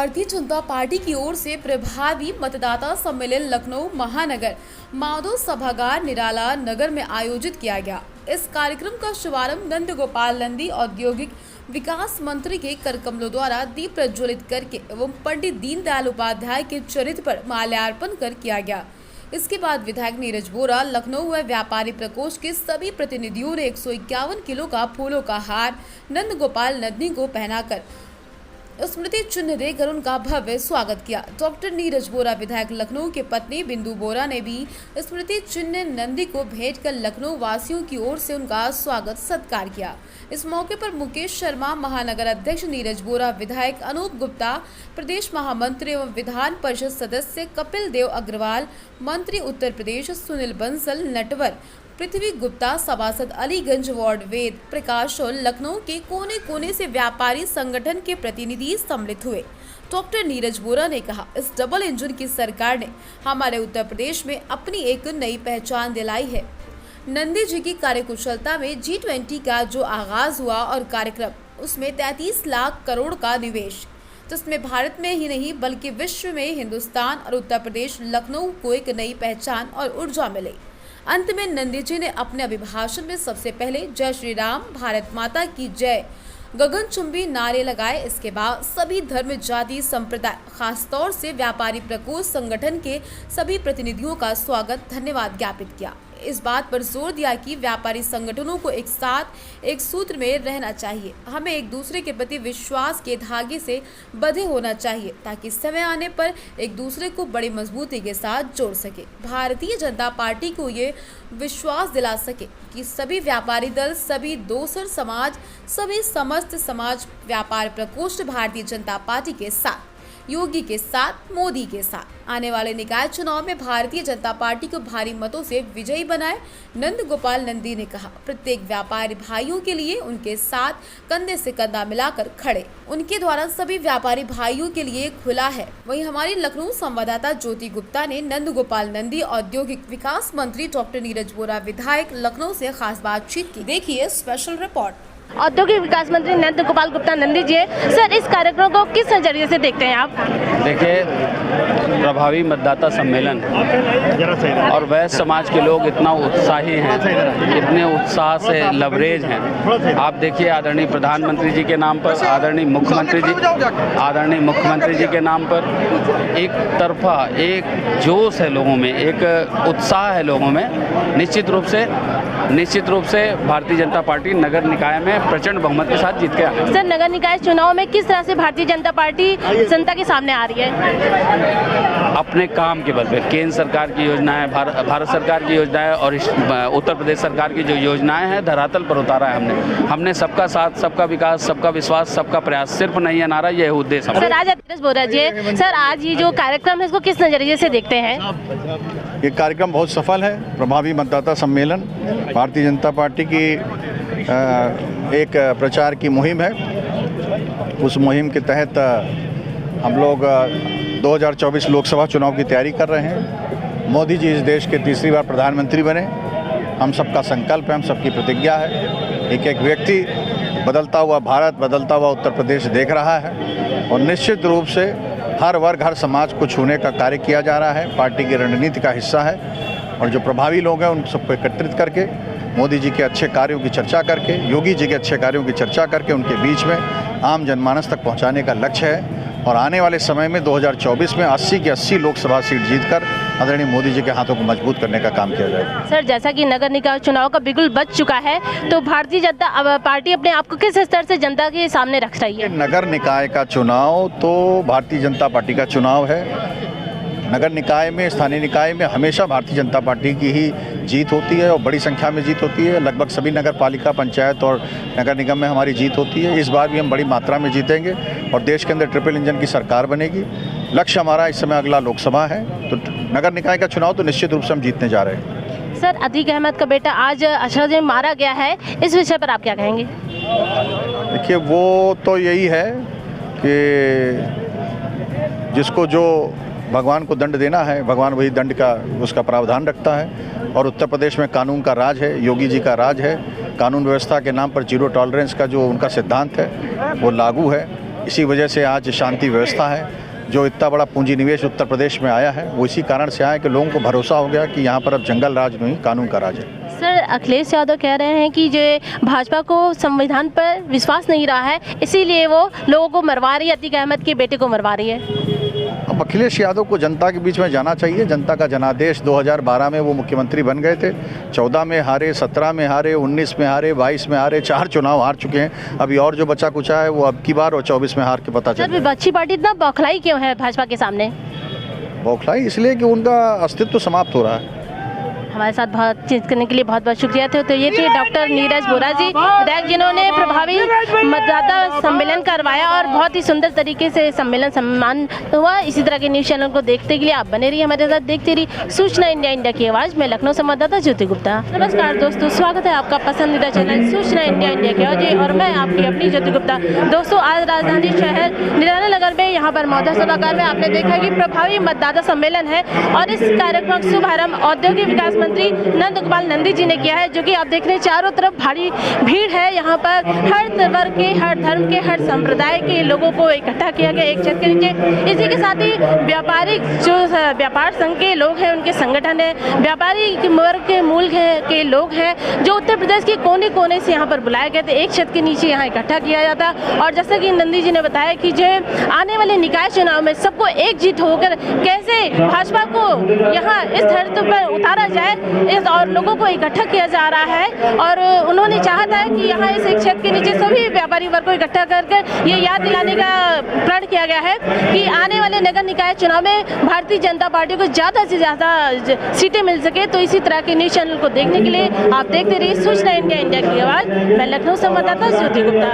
Bharatiya Janata party की ओर से प्रभावी मतदाता सम्मेलन लखनऊ महानगर माधव सभागार निराला नगर में आयोजित किया गया। इस कार्यक्रम का शुभारंभ नंद गोपाल नंदी औद्योगिक विकास मंत्री के करकमलों द्वारा दीप प्रज्वलित करके एवं पंडित दीनदयाल उपाध्याय के चरित्र पर माल्यार्पण कर किया गया। इसके बाद विधायक नीरज बोरा, लखनऊ व व्यापारी प्रकोष्ठ के सभी प्रतिनिधियों ने 151 किलो का फूलों का हार नंद गोपाल नंदी को पहनाकर स्मृति चिन्ह देकर उनका भव्य स्वागत किया। डॉक्टर नीरज बोरा विधायक लखनऊ के पत्नी बिंदु बोरा ने भी स्मृति चिन्ह नंदी को भेंट कर लखनऊ वासियों की ओर से उनका स्वागत सत्कार किया। इस मौके पर मुकेश शर्मा, महानगर अध्यक्ष नीरज बोरा, विधायक अनूप गुप्ता, प्रदेश महामंत्री एवं विधान परिषद सदस्य कपिल देव अग्रवाल, मंत्री उत्तर प्रदेश सुनील बंसल, नटवर पृथ्वी गुप्ता, सभासद अलीगंज वार्ड वेद प्रकाश और लखनऊ के कोने कोने से व्यापारी संगठन के प्रतिनिधि सम्मिलित हुए। डॉक्टर नीरज बोरा ने कहा, इस डबल इंजन की सरकार ने हमारे उत्तर प्रदेश में अपनी एक नई पहचान दिलाई है। नंदी जी की कार्यकुशलता में G20 का जो आगाज हुआ और कार्यक्रम उसमें 33 लाख करोड़ का निवेश, जिसमें भारत में ही नहीं बल्कि विश्व में हिंदुस्तान और उत्तर प्रदेश लखनऊ को एक नई पहचान और ऊर्जा मिली। अंत में नंदी जी ने अपने अभिभाषण में सबसे पहले जय श्री राम, भारत माता की जय गगनचुंबी नारे लगाए। इसके बाद सभी धर्म, जाति, संप्रदाय, खासतौर से व्यापारी प्रकोष्ठ संगठन के सभी प्रतिनिधियों का स्वागत, धन्यवाद ज्ञापित किया। इस बात पर जोर दिया कि व्यापारी संगठनों को एक साथ एक सूत्र में रहना चाहिए। हमें एक दूसरे के प्रति विश्वास के धागे से बंधे होना चाहिए ताकि समय आने पर एक दूसरे को बड़ी मजबूती के साथ जोड़ सके। भारतीय जनता पार्टी को ये विश्वास दिला सके कि सभी व्यापारी दल, सभी दोसर समाज, सभी समस्त समाज व्यापार प्रकोष्ठ भारतीय जनता पार्टी के साथ, योगी के साथ, मोदी के साथ आने वाले निकाय चुनाव में भारतीय जनता पार्टी को भारी मतों से विजयी बनाए। नंद गोपाल नंदी ने कहा, प्रत्येक व्यापारी भाइयों के लिए उनके साथ कंधे से कंधा मिलाकर खड़े, उनके द्वारा सभी व्यापारी भाइयों के लिए खुला है। वहीं हमारी लखनऊ संवाददाता ज्योति गुप्ता ने नंद गोपाल नंदी औद्योगिक विकास मंत्री डॉक्टर नीरज बोरा विधायक लखनऊ से खास बातचीत की। देखिए स्पेशल रिपोर्ट। औद्योगिक विकास मंत्री नंद गोपाल गुप्ता नंदी जी, सर इस कार्यक्रम को किस नजरिए से देखते हैं आप? देखिए, प्रभावी मतदाता सम्मेलन और वैश्य समाज के लोग इतना उत्साही हैं, इतने उत्साह से लवरेज हैं। आप देखिए, आदरणीय प्रधानमंत्री जी के नाम पर, आदरणीय मुख्यमंत्री जी के नाम पर एक तरफा एक जोश है लोगों में, एक उत्साह है लोगों में। निश्चित रूप से भारतीय जनता पार्टी नगर निकाय में प्रचंड बहुमत के साथ जीत गया। सर, नगर निकाय चुनाव में किस तरह से भारतीय जनता पार्टी जनता के सामने आ रही है? अपने काम के बल पे केंद्र सरकार की योजनाएं, भारत सरकार की योजनाएं और उत्तर प्रदेश सरकार की जो योजनाएं हैं धरातल पर उतारा है। हमने सबका साथ, सबका विकास, सबका विश्वास, सबका प्रयास, सिर्फ नहीं है नारा, यह उद्देश्य। सर, आज नीरज बोरा जी, सर आज ये जो कार्यक्रम है इसको किस नजरिए से देखते हैं? ये कार्यक्रम बहुत सफल है। प्रभावी मतदाता सम्मेलन भारतीय जनता पार्टी की एक प्रचार की मुहिम है। उस मुहिम के तहत हम लोग 2024 लोकसभा चुनाव की तैयारी कर रहे हैं। मोदी जी इस देश के तीसरी बार प्रधानमंत्री बने, हम सबका संकल्प है, हम सबकी प्रतिज्ञा है। एक एक व्यक्ति बदलता हुआ भारत, बदलता हुआ उत्तर प्रदेश देख रहा है और निश्चित रूप से हर वर्ग, हर समाज को छूने का कार्य किया जा रहा है। पार्टी की रणनीति का हिस्सा है और जो प्रभावी लोग हैं उन सबको एकत्रित करके मोदी जी के अच्छे कार्यों की चर्चा करके, योगी जी के अच्छे कार्यों की चर्चा करके उनके बीच में आम जनमानस तक पहुंचाने का लक्ष्य है। और आने वाले समय में 2024 में 80 की 80 लोकसभा सीट जीतकर आदरणीय मोदी जी के हाथों को मजबूत करने का काम किया जाएगा। सर, जैसा कि नगर निकाय चुनाव का बिल्कुल बच चुका है, तो भारतीय जनता पार्टी अपने आप को किस स्तर से जनता के सामने रख रही है? नगर निकाय का चुनाव तो भारतीय जनता पार्टी का चुनाव है। नगर निकाय में, स्थानीय निकाय में हमेशा भारतीय जनता पार्टी की ही जीत होती है और बड़ी संख्या में जीत होती है। लगभग सभी नगर पालिका, पंचायत और नगर निगम में हमारी जीत होती है। इस बार भी हम बड़ी मात्रा में जीतेंगे और देश के अंदर ट्रिपल इंजन की सरकार बनेगी। लक्ष्य हमारा इस समय अगला लोकसभा है, तो नगर निकाय का चुनाव तो निश्चित रूप से हम जीतने जा रहे हैं। सर, अतीक अहमद का बेटा आज अशरफ में मारा गया है, इस विषय पर आप क्या कहेंगे? देखिए, वो तो यही है कि जिसको जो भगवान को दंड देना है, भगवान वही दंड का उसका प्रावधान रखता है। और उत्तर प्रदेश में कानून का राज है, योगी जी का राज है। कानून व्यवस्था के नाम पर जीरो टॉलरेंस का जो उनका सिद्धांत है वो लागू है। इसी वजह से आज शांति व्यवस्था है। जो इतना बड़ा पूंजी निवेश उत्तर प्रदेश में आया है वो इसी कारण से आया है कि लोगों को भरोसा हो गया कि यहाँ पर अब जंगल राज नहीं कानून का राज है। सर, अखिलेश यादव कह रहे हैं कि जो भाजपा को संविधान पर विश्वास नहीं रहा है, इसीलिए वो लोगों को मरवा रही है, अतीक अहमद के बेटे को मरवा रही है। अब अखिलेश यादव को जनता के बीच में जाना चाहिए। जनता का जनादेश 2012 में वो मुख्यमंत्री बन गए थे, 14 में हारे, 17 में हारे, 19 में हारे, 22 में हारे, 4 चुनाव हार चुके हैं। अभी और जो बचा कुचा है वो अब की बार और 24 में हार के पता चल। विपक्षी पार्टी इतना बौखलाई क्यों है भाजपा के सामने? बौखलाई इसलिए कि उनका अस्तित्व समाप्त हो रहा है। हमारे साथ बातचीत करने के लिए बहुत बहुत शुक्रिया थे। तो ये थे डॉक्टर नीरज बोरा जी, विधायक, जिन्होंने प्रभावी मतदाता सम्मेलन करवाया और बहुत ही सुंदर तरीके से सम्मेलन सम्मान हुआ। इसी तरह के न्यूज़ चैनल को देखने के लिए आप बने रहिए हमारे साथ, देखते रहिए सूचना इंडिया की आवाज़। मैं लखनऊ संवाददाता ज्योति गुप्ता। नमस्कार दोस्तों, स्वागत है आपका पसंदीदा चैनल सूचना इंडिया की आवाज़ और मैं आपकी अपनी ज्योति गुप्ता। दोस्तों, आज राजधानी शहर निराला नगर में यहाँ पर मौदा सभागार में आपने देखा कि प्रभावी मतदाता सम्मेलन है और इस कार्यक्रम का शुभारंभ औद्योगिक विकास मंत्री नंद गोपाल नंदी जी ने किया है, जो कि आप देख रहे हैं चारों तरफ भारी भीड़ है। यहाँ पर हर वर्ग के, हर धर्म के, हर संप्रदाय के लोगों को इकट्ठा किया गया एक छत के नीचे। इसी के साथ ही व्यापारिक जो व्यापार संघ के लोग हैं, उनके संगठन है, व्यापारी वर्ग के मूल के लोग हैं, जो उत्तर प्रदेश के कोने कोने से यहाँ पर बुलाए गए थे, एक छत के नीचे यहाँ इकट्ठा किया जाता। और जैसा कि नंदी जी ने बताया कि जो आने वाले निकाय चुनाव में सबको एकजुट होकर कैसे भाजपा को यहाँ इस धरती पर उतारा जाए और लोगों को इकट्ठा किया जा रहा है। और उन्होंने चाहा था कि यहाँ इस एक छत के नीचे सभी व्यापारी वर्ग को इकट्ठा कर ये याद दिलाने का प्रण किया गया है कि आने वाले नगर निकाय चुनाव में भारतीय जनता पार्टी को ज़्यादा से ज़्यादा सीटें मिल सके। तो इसी तरह के न्यूज़ चैनल को देखने के लिए आप देखते रहिए सूचना इंडिया की आवाज़। मैं लखनऊ संवाददाता ज्योति गुप्ता।